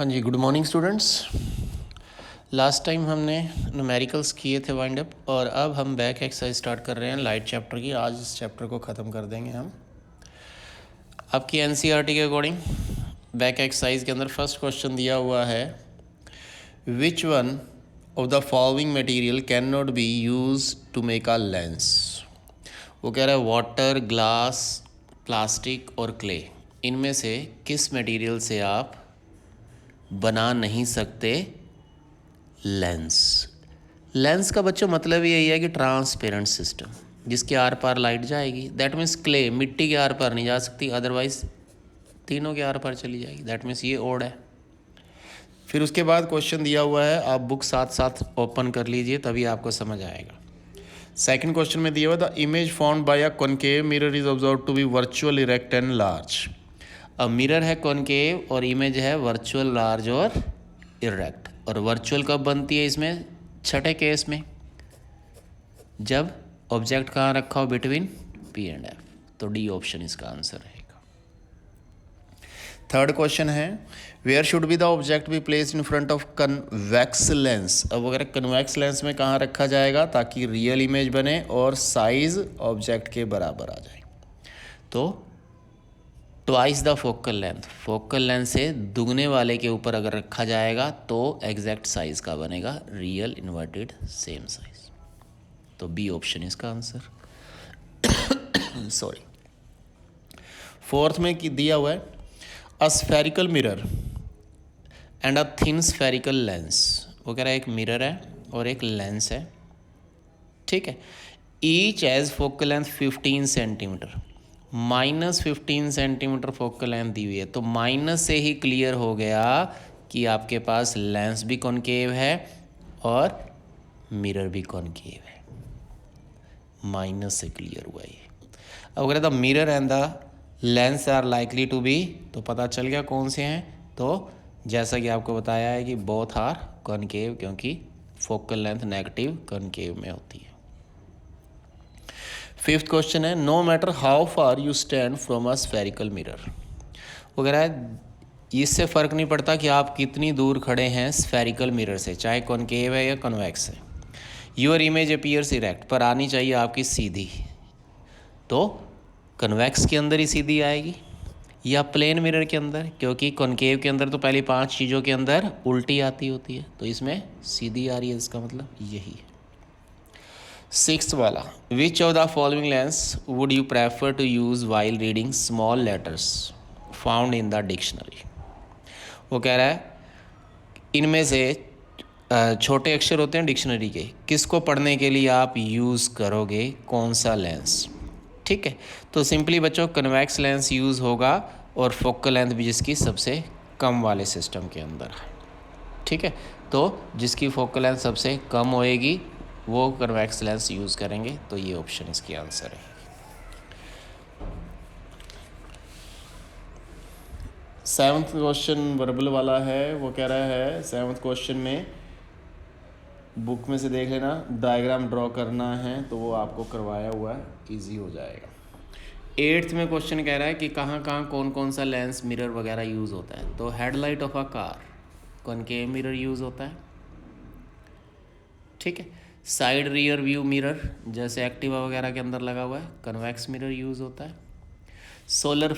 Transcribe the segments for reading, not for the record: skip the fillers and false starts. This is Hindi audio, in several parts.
हाँ जी, good morning students. Last time हमने न्यूमेरिकल्स किए थे वाइंड अप और अब हम बैक एक्सरसाइज स्टार्ट कर रहे हैं लाइट चैप्टर की। आज इस चैप्टर को ख़त्म कर देंगे हम। आपकी एनसीईआरटी के अकॉर्डिंग बैक एक्सरसाइज के अंदर फर्स्ट क्वेश्चन दिया हुआ है, which one of the following material can not be use to make a lens. वो कह रहा है वाटर, ग्लास, प्लास्टिक और क्ले, इनमें से किस मटेरियल से आप बना नहीं सकते लेंस। लेंस का बच्चों मतलब यही है कि ट्रांसपेरेंट सिस्टम जिसके आर पार लाइट जाएगी। दैट मीन्स क्ले मिट्टी के आर पार नहीं जा सकती, अदरवाइज तीनों के आर पार चली जाएगी। दैट मीन्स ये ओड है। फिर उसके बाद क्वेश्चन दिया हुआ है, आप बुक साथ साथ ओपन कर लीजिए तभी आपको समझ आएगा। सेकंड क्वेश्चन में दिया हुआ, the image found by a concave mirror is observe to be virtual, erect and large. अब मिरर है कॉनकेव और इमेज है वर्चुअल, लार्ज और इरेक्ट। और वर्चुअल कब बनती है इसमें? छठे केस में, जब ऑब्जेक्ट कहाँ रखा हो? Between P and F. तो डी ऑप्शन इसका आंसर रहेगा। थर्ड क्वेश्चन है, where should be the object be placed in front of convex lens. अब अगर कन्वेक्स लेंस में कहाँ रखा जाएगा ताकि रियल इमेज बने और साइज ऑब्जेक्ट के बराबर आ जाए? तो twice the focal length, focal length से दुगने वाले के ऊपर अगर रखा जाएगा तो एग्जैक्ट साइज का बनेगा, रियल इन्वर्टेड सेम साइज। तो बी ऑप्शन इसका आंसर। सॉरी। फोर्थ में दिया हुआ है, अ spherical mirror and a thin spherical lens. वो कह रहा है एक मिरर है और एक लेंस है, ठीक है। Each has focal length 15 centimetre, -15 centimetre focal length दी हुई है। तो माइनस से ही क्लियर हो गया कि आपके पास लेंस भी कॉनकेव है और मिरर भी कॉनकेव है। माइनस से क्लियर हुआ ये। अब अगर the mirror and the lens are likely to be, तो पता चल गया कौन से हैं। तो जैसा कि आपको बताया है कि बोथ आर कॉनकेव, क्योंकि फोकल लेंथ नेगेटिव कॉनकेव में होती है। फिफ्थ क्वेश्चन है, no matter how far you stand from a spherical mirror. वो कह रहा है इससे फ़र्क नहीं पड़ता कि आप कितनी दूर खड़े हैं स्फेरिकल मिरर से, चाहे कॉनकेव है या कन्वेक्स है। योर इमेज अपीयर्स इरेक्ट, पर आनी चाहिए आपकी सीधी। तो कन्वेक्स के अंदर ही सीधी आएगी या प्लेन मिरर के अंदर, क्योंकि कॉनकेव के अंदर तो पहली 5 चीज़ों के अंदर उल्टी आती होती है, तो इसमें सीधी आ रही है। इसका मतलब यही है। सिक्स्थ वाला, which of the following lens would you prefer to use while reading small letters found in the dictionary. वो कह रहा है इनमें से छोटे अक्षर होते हैं डिक्शनरी के, किसको पढ़ने के लिए आप यूज़ करोगे, कौन सा लेंस? ठीक है, तो सिंपली बच्चों कन्वेक्स लेंस यूज़ होगा और फोकल लेंथ भी जिसकी सबसे कम वाले सिस्टम के अंदर है। ठीक है, तो जिसकी फोकल लेंथ सबसे कम होएगी वो कन्वेक्स लेंस यूज़ करेंगे। तो ये ऑप्शन इसकी आंसर है। सेवन्थ क्वेश्चन वर्बल वाला है। वो कह रहा है सेवन्थ क्वेश्चन में बुक में से देख लेना, डायग्राम ड्रॉ करना है तो वो आपको करवाया हुआ है, इजी हो जाएगा। एट्थ में क्वेश्चन कह रहा है कि कहाँ कहाँ कौन कौन सा लेंस, मिरर वगैरह यूज़ होता है। तो headlight of a car concave mirror use होता है, ठीक है। साइड रियर व्यू मिरर जैसे एक्टिवा वगैरह के अंदर लगा हुआ है, कन्वेक्स मिरर यूज़ होता है। सोलर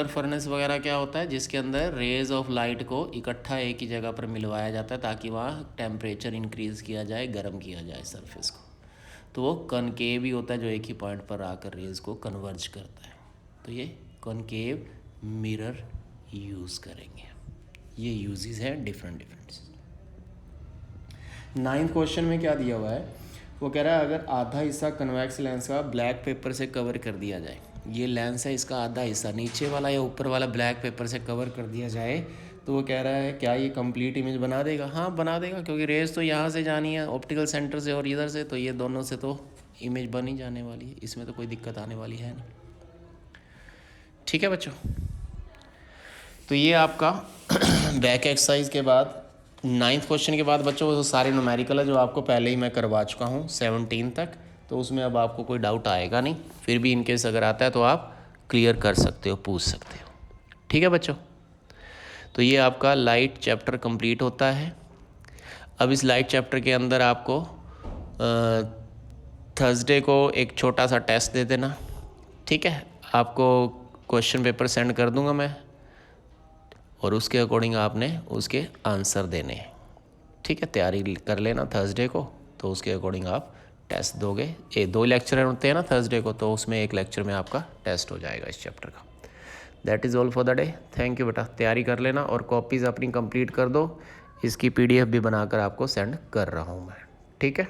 फर्नेस वगैरह क्या होता है, जिसके अंदर रेज ऑफ लाइट को इकट्ठा एक ही जगह पर मिलवाया जाता है ताकि वहाँ टेम्परेचर इंक्रीज़ किया जाए, गर्म किया जाए सरफेस को। तो वो कॉनकेव ही होता है जो एक ही पॉइंट पर आकर रेज को कन्वर्ज करता है। तो ये कॉनकेव मिरर यूज़ करेंगे। ये यूजेस हैं डिफरेंट। नाइन्थ क्वेश्चन में क्या दिया हुआ है, वो कह रहा है अगर आधा हिस्सा कन्वेक्स लेंस का ब्लैक पेपर से कवर कर दिया जाए, ये लेंस है इसका आधा हिस्सा नीचे वाला या ऊपर वाला ब्लैक पेपर से कवर कर दिया जाए, तो वो कह रहा है क्या ये कंप्लीट इमेज बना देगा? हाँ बना देगा, क्योंकि रेज तो यहाँ से जानी है ऑप्टिकल सेंटर से और इधर से, तो ये दोनों से तो इमेज बन ही जाने वाली है, इसमें तो कोई दिक्कत आने वाली है नहीं। ठीक है बच्चों, तो ये आपका बैक एक्सरसाइज के बाद नाइन्थ क्वेश्चन के बाद बच्चों वो सारे न्यूमेरिकल है जो आपको पहले ही मैं करवा चुका हूँ 17 तक, तो उसमें अब आपको कोई डाउट आएगा नहीं। फिर भी इनकेस अगर आता है तो आप क्लियर कर सकते हो, पूछ सकते हो। ठीक है बच्चों, तो ये आपका लाइट चैप्टर कंप्लीट होता है। अब इस लाइट चैप्टर के अंदर आपको थर्सडे को एक छोटा सा टेस्ट दे देना, ठीक है। आपको क्वेश्चन पेपर सेंड कर दूंगा मैं, और उसके अकॉर्डिंग आपने उसके आंसर देने हैं, ठीक है। तैयारी कर लेना थर्सडे को, तो उसके अकॉर्डिंग आप टेस्ट दोगे। 2 लेक्चर होते हैं ना थर्सडे को, तो उसमें 1 लेक्चर में आपका टेस्ट हो जाएगा इस चैप्टर का। That is all for the day. Thank you बेटा, तैयारी कर लेना और कॉपीज़ अपनी कंप्लीट कर दो। इसकी PDF भी बनाकर आपको सेंड कर रहा हूँ मैं, ठीक है।